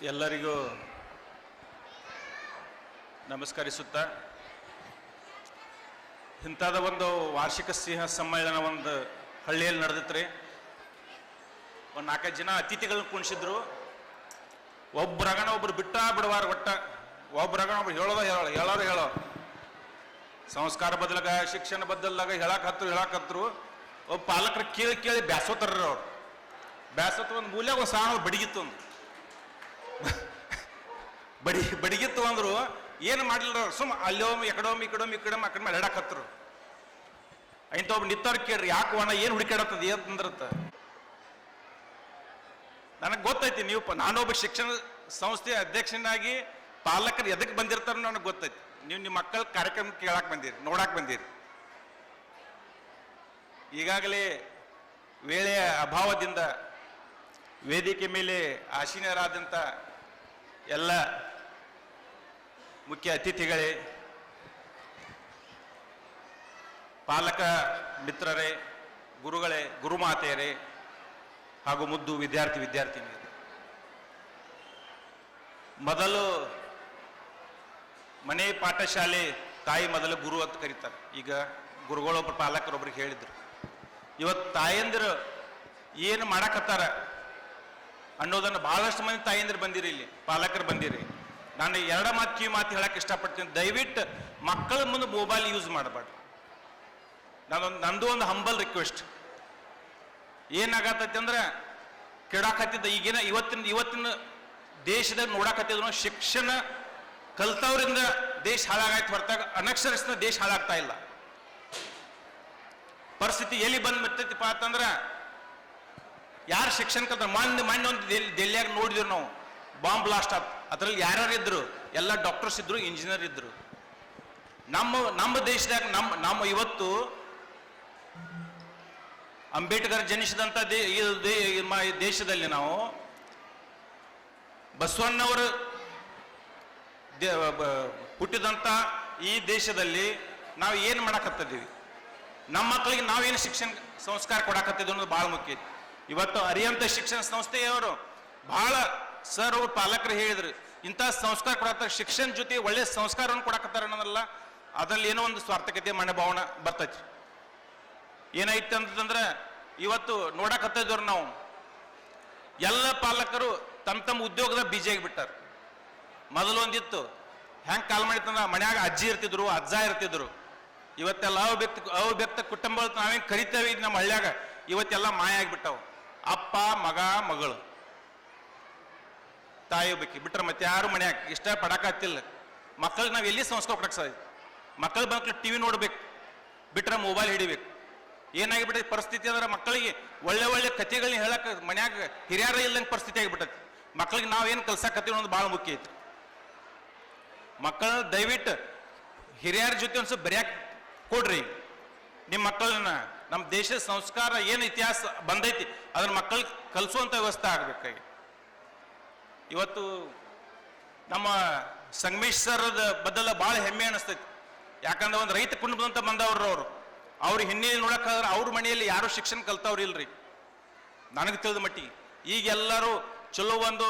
ಎಲ್ಲರಿಗೂ ನಮಸ್ಕರಿಸುತ್ತಾ ಇಂಥದ ಒಂದು ವಾರ್ಷಿಕ ಸಿಂಹ ಸಮ್ಮೇಳನ ಒಂದು ಹಳ್ಳಿಯಲ್ಲಿ ನಡೆದಿತ್ತು ರೀ. ಒಂದು 4-5 ಜನ ಅತಿಥಿಗಳನ್ನ ಕುಣಿಸಿದ್ರು. ಒಬ್ಬರಗಣ ಒಬ್ರು ಬಿಟ್ಟ ಬಿಡುವಾರ ಒಟ್ಟ ಒಬ್ಬರಗಣ ಒಬ್ರು ಹೇಳೋರು ಸಂಸ್ಕಾರ ಬದಲಾಗ ಶಿಕ್ಷಣ ಬದಲಾಗ ಹೇಳಕತ್ರು ಒಬ್ಬ ಪಾಲಕರು ಕೇಳಿ ಬ್ಯಾಸೋತಾರ್ರಿ. ಅವ್ರು ಬ್ಯಾಸೋತ್ ಒಂದು ಮೂಲ್ಯಾಗ ಒಂದು ಸಾಣ ಬಡಿಗಿತ್ತು ಒಂದು ಬಡಿಗಿತ್ತು ಅಂದ್ರು ಏನು ಮಾಡಲಿಲ್ಲ. ಅವ್ರು ಸುಮ್ಮ ಅಲ್ಲೊಮ್ಮೆ ಇಕಡೊಮ್ಮೆ ಅಕಡೆ ಮೇಲೆ ಹೇಳಕತ್ರು. ಇಂಥ ಒಬ್ಬ ನಿತ್ತವ್ರು ಕೇಳ್ರಿ ಯಾಕೆ ವಣ ಏನು ಹುಡುಕಾಡತ್ತದ ಏನಂದ್ರತ್ತ. ನನಗೆ ಗೊತ್ತೈತಿ ನಾನೊಬ್ಬ ಶಿಕ್ಷಣ ಸಂಸ್ಥೆ ಅಧ್ಯಕ್ಷನಾಗಿ ಪಾಲಕರು ಎದಕ್ಕೆ ಬಂದಿರ್ತಾರ ನನಗೆ ಗೊತ್ತೈತಿ. ನೀವು ನಿಮ್ಮ ಮಕ್ಕಳ ಕಾರ್ಯಕ್ರಮ ಕೇಳಕ್ಕೆ ಬಂದಿರಿ, ನೋಡಕ್ಕೆ ಬಂದಿರಿ. ಈಗಾಗಲೇ ವೇಳೆಯ ಅಭಾವದಿಂದ ವೇದಿಕೆ ಮೇಲೆ ಆಸೀನರಾದಂಥ ಎಲ್ಲ ಮುಖ್ಯ ಅತಿಥಿಗಳೇ, ಪಾಲಕ ಮಿತ್ರರೇ, ಗುರುಗಳೇ, ಗುರುಮಾತೆಯರೇ ಹಾಗೂ ಮುದ್ದು ವಿದ್ಯಾರ್ಥಿನಿಯರು, ಮೊದಲು ಮನೆ ಪಾಠಶಾಲೆ ತಾಯಿ ಮೊದಲು ಗುರು ಅಂತ ಕರೀತಾರೆ. ಈಗ ಗುರುಗಳೊಬ್ಬರು ಪಾಲಕರೊಬ್ರಿಗೆ ಹೇಳಿದ್ರು, ಇವತ್ತು ತಾಯಂದಿರು ಏನು ಮಾಡಕತ್ತಾರ ಅನ್ನೋದನ್ನು ಬಹಳಷ್ಟು ಮಂದಿ ತಾಯಂದಿರು ಬಂದಿರಿ, ಇಲ್ಲಿ ಪಾಲಕರು ಬಂದಿರಿ. ನಾನು ಕಿವಿ ಮಾತು ಹೇಳಕ್ಕೆ ಇಷ್ಟಪಡ್ತೀನಿ. ದಯವಿಟ್ಟು ಮಕ್ಕಳ ಮುಂದೆ ಮೊಬೈಲ್ ಯೂಸ್ ಮಾಡಬಾರ್ದು. ನಂದು ಒಂದು ಹಂಬಲ್ ರಿಕ್ವೆಸ್ಟ್. ಏನಾಗತ್ತೈತಿ ಅಂದ್ರೆ ಕೆಡಾಕತ್ತಿದ್ದ ಈಗಿನ ಇವತ್ತಿನ ದೇಶದಾಗ ನೋಡಾಕತ್ತಿದ್ರು ಶಿಕ್ಷಣ ಕಲ್ತವ್ರಿಂದ ದೇಶ ಹಾಳಾಗಾಯ್ತು ಹೊರತಾಗ ಅನಕ್ಷರಸ್ಥ ದೇಶ ಹಾಳಾಗ್ತಾ ಇಲ್ಲ. ಪರಿಸ್ಥಿತಿ ಎಲ್ಲಿ ಬಂದು ಬಿಡ್ತೈತಿಪ್ಪ ಅಂತಂದ್ರೆ ಯಾರು ಶಿಕ್ಷಣ ಕಲ್ತ ಮೊನ್ನೆ ಒಂದು ಡೆಲ್ಲಿಯಾಗ ನೋಡಿದ್ರು ನಾವು, ಬಾಂಬ್ ಬ್ಲಾಸ್ಟ್ ಆಯ್ತು. ಅದರಲ್ಲಿ ಯಾರ್ಯಾರು ಇದ್ರು? ಎಲ್ಲ ಡಾಕ್ಟರ್ಸ್ ಇದ್ರು, ಇಂಜಿನಿಯರ್ ಇದ್ರು. ನಮ್ಮ ದೇಶದಾಗ ನಮ್ಮ ಇವತ್ತು ಅಂಬೇಡ್ಕರ್ ಜನಿಸಿದಂಥ ದೇಶದಲ್ಲಿ ನಾವು ಬಸವಣ್ಣವರು ಹುಟ್ಟಿದಂಥ ಈ ದೇಶದಲ್ಲಿ ನಾವು ಏನು ಮಾಡಕತ್ತಿದ್ದೀವಿ? ನಮ್ಮ ಮಕ್ಕಳಿಗೆ ನಾವೇನು ಶಿಕ್ಷಣ ಸಂಸ್ಕಾರ ಕೊಡಕತ್ತಿದ್ವಿ ಅನ್ನೋದು ಭಾಳ ಮುಖ್ಯ. ಇವತ್ತು ಅರಿಯಂತ ಶಿಕ್ಷಣ ಸಂಸ್ಥೆಯವರು ಬಹಳ ಸರ್ ಅವ್ರು ಪಾಲಕರು ಹೇಳಿದ್ರು, ಇಂಥ ಸಂಸ್ಕಾರ ಕೊಡತ್ತ ಶಿಕ್ಷಣ ಜೊತೆ ಒಳ್ಳೆ ಸಂಸ್ಕಾರವನ್ನು ಕೊಡಕತ್ತಾರ ಅನ್ನೋದಲ್ಲ. ಅದರಲ್ಲಿ ಏನೋ ಒಂದು ಸ್ವಾರ್ಥಕತೆ ಮನೋಭಾವನೆ ಬರ್ತೈತಿ. ಏನಾಯ್ತು ಅಂತಂದ್ರೆ ಇವತ್ತು ನೋಡಕತ್ತಿದ್ರು ನಾವು ಎಲ್ಲ ಪಾಲಕರು ತಮ್ಮ ಉದ್ಯೋಗದ ಬಿಜಿ ಆಗಿಬಿಟ್ಟಾರ. ಮೊದಲು ಒಂದಿತ್ತು ಹೆಂಗೆ ಕಾಲ್ ಮಾಡಿತ್ತಂದ್ರೆ ಮನ್ಯಾಗ ಅಜ್ಜಿ ಇರ್ತಿದ್ರು, ಅಜ್ಜ ಇರ್ತಿದ್ರು. ಇವತ್ತೆಲ್ಲ ಅವ್ಯಕ್ತ ಕುಟುಂಬ ನಾವೇನು ಕರಿತೇವೆ ಈಗ ನಮ್ಮ ಹಳ್ಳ್ಯಾಗ, ಇವತ್ತೆಲ್ಲ ಮಾಯ ಆಗಿಬಿಟ್ಟವು. ಅಪ್ಪ, ಮಗ, ಮಗಳು, ತಾಯಿ ಒಬ್ಬಕಿ ಬಿಟ್ರೆ ಮತ್ತೆ ಯಾರು ಮನ್ಯಾಗ ಇಷ್ಟ ಪಡಕತ್ತಿಲ್ಲ. ಮಕ್ಕಳಿಗೆ ನಾವು ಎಲ್ಲಿ ಸಂಸ್ಕಾರ ಕೊಡಕ್ಕೆ ಸಾಧ್ಯ? ಮಕ್ಕಳು ಬಂದು ಟಿವಿ ನೋಡ್ಬೇಕು, ಬಿಟ್ರೆ ಮೊಬೈಲ್ ಹಿಡಿಬೇಕು. ಏನಾಗಿಬಿಟ್ಟೈತಿ ಪರಿಸ್ಥಿತಿ ಅಂದ್ರೆ ಮಕ್ಕಳಿಗೆ ಒಳ್ಳೆ ಕಥೆಗಳನ್ನ ಹೇಳಕ್ಕೆ ಮನ್ಯಾಗ ಹಿರಿಯರ ಇಲ್ಲಂಗೆ ಪರಿಸ್ಥಿತಿ ಆಗಿಬಿಟ್ಟೈತಿ. ಮಕ್ಕಳಿಗೆ ನಾವೇನು ಕಲ್ಸಕತ್ತೀವಿ ಅನ್ನೋದು ಭಾಳ ಮುಖ್ಯ ಐತಿ. ಮಕ್ಕಳ ದಯವಿಟ್ಟು ಹಿರಿಯರ ಜೊತೆ ಒಂದು ಸ್ವಲ್ಪ ಬರೆಯಕ್ಕೆ ಕೊಡ್ರಿ ನಿಮ್ಮ ಮಕ್ಕಳನ್ನ. ನಮ್ಮ ದೇಶದ ಸಂಸ್ಕಾರ ಏನು ಇತಿಹಾಸ ಬಂದೈತಿ ಅದನ್ನ ಮಕ್ಕಳಿಗೆ ಕಲಿಸುವಂಥ ವ್ಯವಸ್ಥೆ ಆಗಬೇಕಾಗಿ. ಇವತ್ತು ನಮ್ಮ ಸಂಗಮೇಶ್ ಸರದ ಬದಲ ಭಾಳ ಹೆಮ್ಮೆ ಅನಿಸ್ತೈತಿ. ಯಾಕಂದ್ರೆ ಒಂದು ರೈತ ಕುಟುಂಬದಂತ ಬಂದವ್ರು ಅವ್ರ ಹಿನ್ನೆಲೆ ನೋಡಕ್ಕಾದ್ರೆ ಅವ್ರ ಮನೆಯಲ್ಲಿ ಯಾರು ಶಿಕ್ಷಣ ಕಲ್ತವ್ರು ಇಲ್ರಿ ನನಗೆ ತಿಳಿದ ಮಟ್ಟಿಗೆ. ಈಗೆಲ್ಲರೂ ಚಲೋ ಒಂದು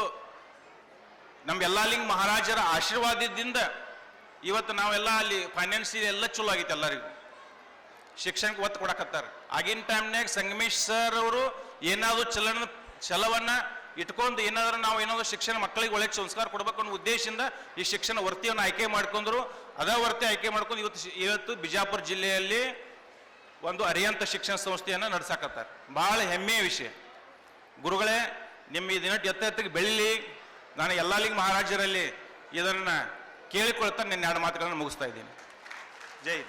ನಮ್ಮ ಯಲ್ಲಾಲಿಂಗ ಮಹಾರಾಜರ ಆಶೀರ್ವಾದದಿಂದ ಇವತ್ತು ನಾವೆಲ್ಲ ಅಲ್ಲಿ ಫೈನಾನ್ಸಿಯಲ್ ಎಲ್ಲ ಚಲೋ ಆಗೈತೆ. ಎಲ್ಲರಿಗೂ ಶಿಕ್ಷಣಕ್ಕೆ ಒತ್ತು ಕೊಡಕತ್ತಾರೆ. ಆಗಿನ ಟೈಮ್ನಾಗ ಸಂಗಮೇಶ್ ಸರ್ ಅವರು ಏನಾದರೂ ಛಲವನ್ನ ಇಟ್ಕೊಂಡು ಏನಾದರೂ ಶಿಕ್ಷಣ ಮಕ್ಕಳಿಗೆ ಒಳ್ಳೆ ಸಂಸ್ಕಾರ ಕೊಡ್ಬೇಕು ಅನ್ನೋ ಉದ್ದೇಶದಿಂದ ಈ ಶಿಕ್ಷಣ ವೃತ್ತಿಯನ್ನು ಆಯ್ಕೆ ಮಾಡ್ಕೊಂಡ್ರು. ಅದೇ ವೃತ್ತಿ ಆಯ್ಕೆ ಮಾಡ್ಕೊಂಡು ಇವತ್ತು ಬಿಜಾಪುರ ಜಿಲ್ಲೆಯಲ್ಲಿ ಒಂದು ಅರಿಯಂತ ಶಿಕ್ಷಣ ಸಂಸ್ಥೆಯನ್ನು ನಡೆಸಾಕತ್ತಾರೆ. ಭಾಳ ಹೆಮ್ಮೆಯ ವಿಷಯ. ಗುರುಗಳೇ, ನಿಮ್ಮ ಈ ದಿನ ಎತ್ತಿಗೆ ಬೆಳೀಲಿ. ನಾನು ಯಲ್ಲಾಲಿಂಗ ಮಹಾರಾಜರಲ್ಲಿ ಇದನ್ನು ಕೇಳಿಕೊಳ್ತಾ ನಿನ್ನ 2 ಮಾತುಗಳನ್ನು ಮುಗಿಸ್ತಾ ಇದ್ದೀನಿ. ಜೈ.